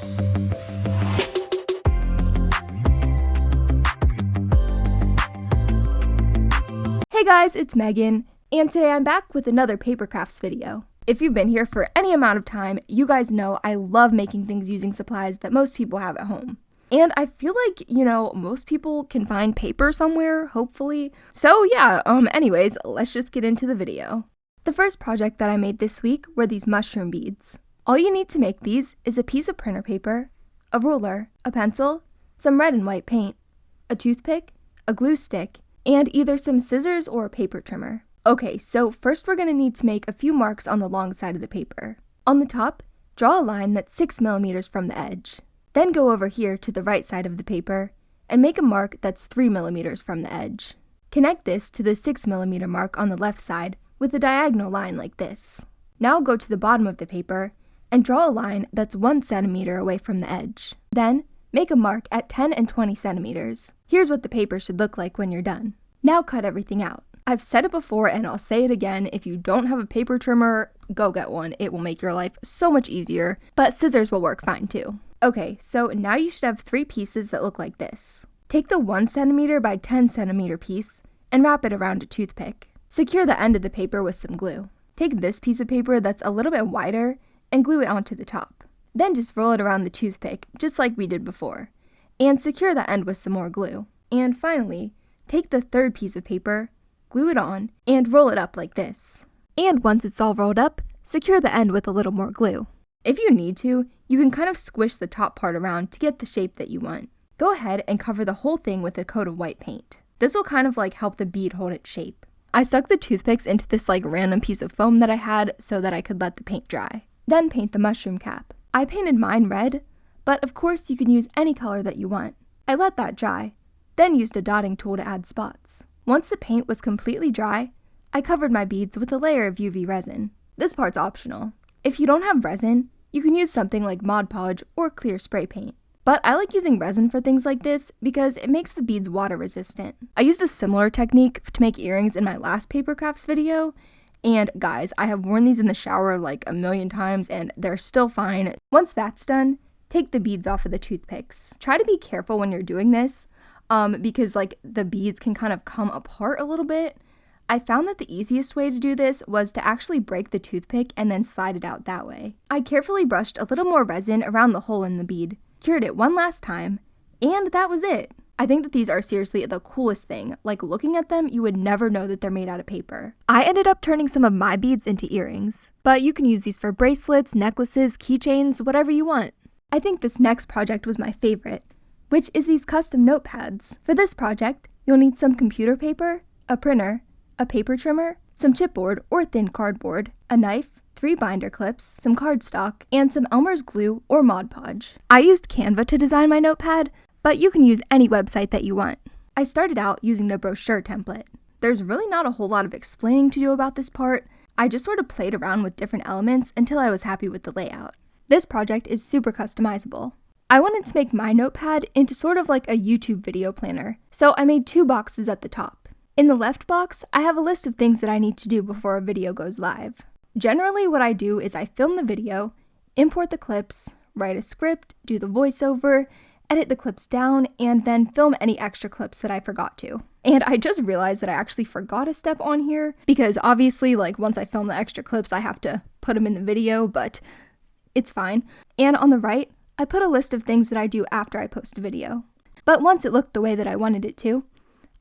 Hey guys, it's Megan, and today I'm back with another paper crafts video. If you've been here for any amount of time, you guys know I love making things using supplies that most people have at home. And I feel like, most people can find paper somewhere, hopefully. So yeah, anyways, let's just get into the video. The first project that I made this week were these mushroom beads. All you need to make these is a piece of printer paper, a ruler, a pencil, some red and white paint, a toothpick, a glue stick, and either some scissors or a paper trimmer. Okay, so first we're going to need to make a few marks on the long side of the paper. On the top, draw a line that's 6 millimeters from the edge. Then go over here to the right side of the paper and make a mark that's 3 millimeters from the edge. Connect this to the 6 millimeter mark on the left side with a diagonal line like this. Now go to the bottom of the paper and draw a line that's 1 centimeter away from the edge. Then make a mark at 10 and 20 centimeters. Here's what the paper should look like when you're done. Now cut everything out. I've said it before and I'll say it again, if you don't have a paper trimmer, go get one. It will make your life so much easier, but scissors will work fine too. Okay, so now you should have 3 pieces that look like this. Take the 1 centimeter by 10 centimeter piece and wrap it around a toothpick. Secure the end of the paper with some glue. Take this piece of paper that's a little bit wider and glue it onto the top. Then just roll it around the toothpick, just like we did before, and secure the end with some more glue. And finally, take the third piece of paper, glue it on, and roll it up like this. And once it's all rolled up, secure the end with a little more glue. If you need to, you can kind of squish the top part around to get the shape that you want. Go ahead and cover the whole thing with a coat of white paint. This will kind of help the bead hold its shape. I stuck the toothpicks into this random piece of foam that I had so that I could let the paint dry. Then paint the mushroom cap. I painted mine red, but of course you can use any color that you want. I let that dry, then used a dotting tool to add spots. Once the paint was completely dry, I covered my beads with a layer of UV resin. This part's optional. If you don't have resin, you can use something like Mod Podge or clear spray paint. But I like using resin for things like this because it makes the beads water resistant. I used a similar technique to make earrings in my last paper crafts video, and guys, I have worn these in the shower a million times and they're still fine. Once that's done, take the beads off of the toothpicks. Try to be careful when you're doing this, because the beads can kind of come apart a little bit. I found that the easiest way to do this was to actually break the toothpick and then slide it out that way. I carefully brushed a little more resin around the hole in the bead, cured it one last time, and that was it. I think that these are seriously the coolest thing. Looking at them, you would never know that they're made out of paper. I ended up turning some of my beads into earrings, but you can use these for bracelets, necklaces, keychains, whatever you want. I think this next project was my favorite, which is these custom notepads. For this project, you'll need some computer paper, a printer, a paper trimmer, some chipboard or thin cardboard, a knife, 3 binder clips, some cardstock, and some Elmer's glue or Mod Podge. I used Canva to design my notepad, but you can use any website that you want. I started out using the brochure template. There's really not a whole lot of explaining to do about this part. I just sort of played around with different elements until I was happy with the layout. This project is super customizable. I wanted to make my notepad into sort of like a YouTube video planner, so I made 2 boxes at the top. In the left box, I have a list of things that I need to do before a video goes live. Generally, what I do is I film the video, import the clips, write a script, do the voiceover, edit the clips down, and then film any extra clips that I forgot to. And I just realized that I actually forgot a step on here, because obviously, once I film the extra clips, I have to put them in the video, but it's fine. And on the right, I put a list of things that I do after I post a video. But once it looked the way that I wanted it to,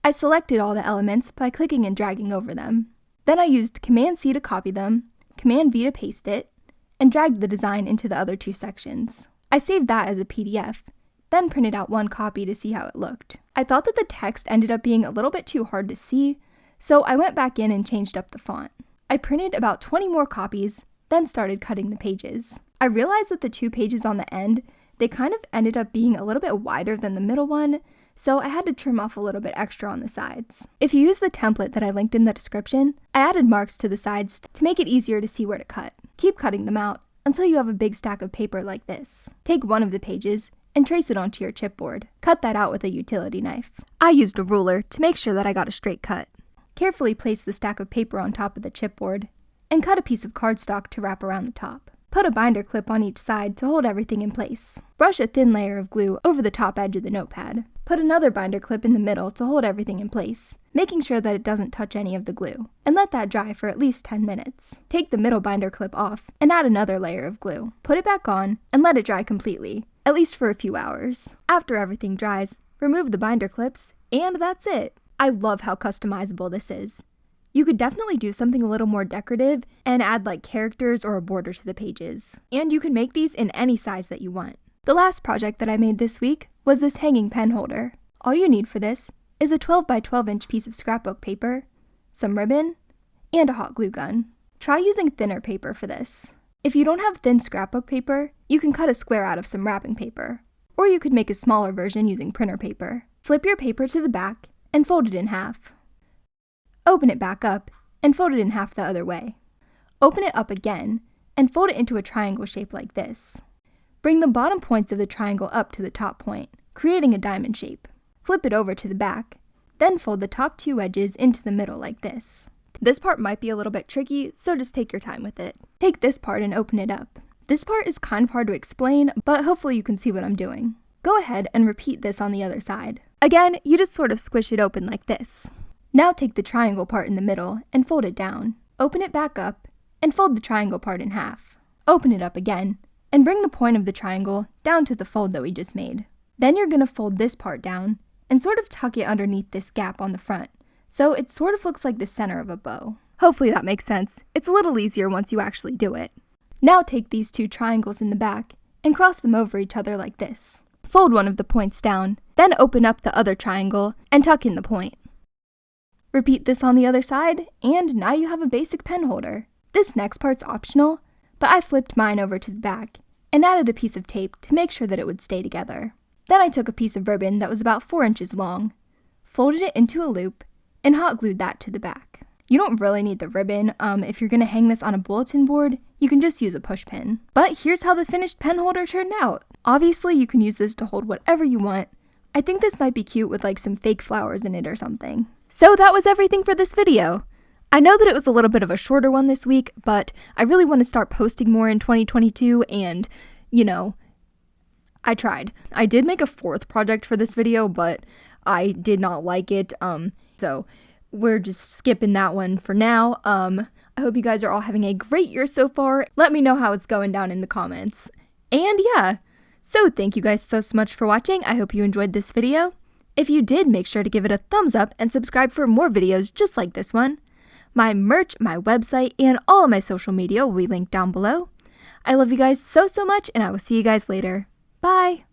I selected all the elements by clicking and dragging over them. Then I used Command-C to copy them, Command-V to paste it, and dragged the design into the other 2 sections. I saved that as a PDF, then printed out 1 copy to see how it looked. I thought that the text ended up being a little bit too hard to see, so I went back in and changed up the font. I printed about 20 more copies, then started cutting the pages. I realized that the 2 pages on the end, they kind of ended up being a little bit wider than the middle one, so I had to trim off a little bit extra on the sides. If you use the template that I linked in the description, I added marks to the sides to make it easier to see where to cut. Keep cutting them out until you have a big stack of paper like this. Take one of the pages and trace it onto your chipboard. Cut that out with a utility knife. I used a ruler to make sure that I got a straight cut. Carefully place the stack of paper on top of the chipboard and cut a piece of cardstock to wrap around the top. Put a binder clip on each side to hold everything in place. Brush a thin layer of glue over the top edge of the notepad. Put another binder clip in the middle to hold everything in place, making sure that it doesn't touch any of the glue, and let that dry for at least 10 minutes. Take the middle binder clip off and add another layer of glue. Put it back on and let it dry completely, at least for a few hours. After everything dries, remove the binder clips, and that's it. I love how customizable this is. You could definitely do something a little more decorative and add like characters or a border to the pages. And you can make these in any size that you want. The last project that I made this week was this hanging pen holder. All you need for this is a 12 by 12 inch piece of scrapbook paper, some ribbon, and a hot glue gun. Try using thinner paper for this. If you don't have thin scrapbook paper, you can cut a square out of some wrapping paper. Or you could make a smaller version using printer paper. Flip your paper to the back and fold it in half. Open it back up and fold it in half the other way. Open it up again and fold it into a triangle shape like this. Bring the bottom points of the triangle up to the top point, creating a diamond shape. Flip it over to the back, then fold the top two edges into the middle like this. This part might be a little bit tricky, so just take your time with it. Take this part and open it up. This part is kind of hard to explain, but hopefully you can see what I'm doing. Go ahead and repeat this on the other side. Again, you just sort of squish it open like this. Now take the triangle part in the middle and fold it down. Open it back up and fold the triangle part in half. Open it up again and bring the point of the triangle down to the fold that we just made. Then you're going to fold this part down and sort of tuck it underneath this gap on the front, so it sort of looks like the center of a bow. Hopefully that makes sense. It's a little easier once you actually do it. Now take these two triangles in the back and cross them over each other like this. Fold one of the points down, then open up the other triangle and tuck in the point. Repeat this on the other side, and now you have a basic pen holder. This next part's optional, but I flipped mine over to the back and added a piece of tape to make sure that it would stay together. Then I took a piece of ribbon that was about 4 inches long, folded it into a loop, and hot glued that to the back. You don't really need the ribbon. If you're going to hang this on a bulletin board, you can just use a push pin. But here's how the finished pen holder turned out. Obviously, you can use this to hold whatever you want. I think this might be cute with like some fake flowers in it or something. So that was everything for this video. I know that it was a little bit of a shorter one this week, but I really want to start posting more in 2022 and, I tried. I did make a 4th project for this video, but I did not like it, so we're just skipping that one for now. I hope you guys are all having a great year so far. Let me know how it's going down in the comments. And yeah, so thank you guys so much for watching. I hope you enjoyed this video. If you did, make sure to give it a thumbs up and subscribe for more videos just like this one. My merch, my website, and all of my social media will be linked down below. I love you guys so much, and I will see you guys later. Bye!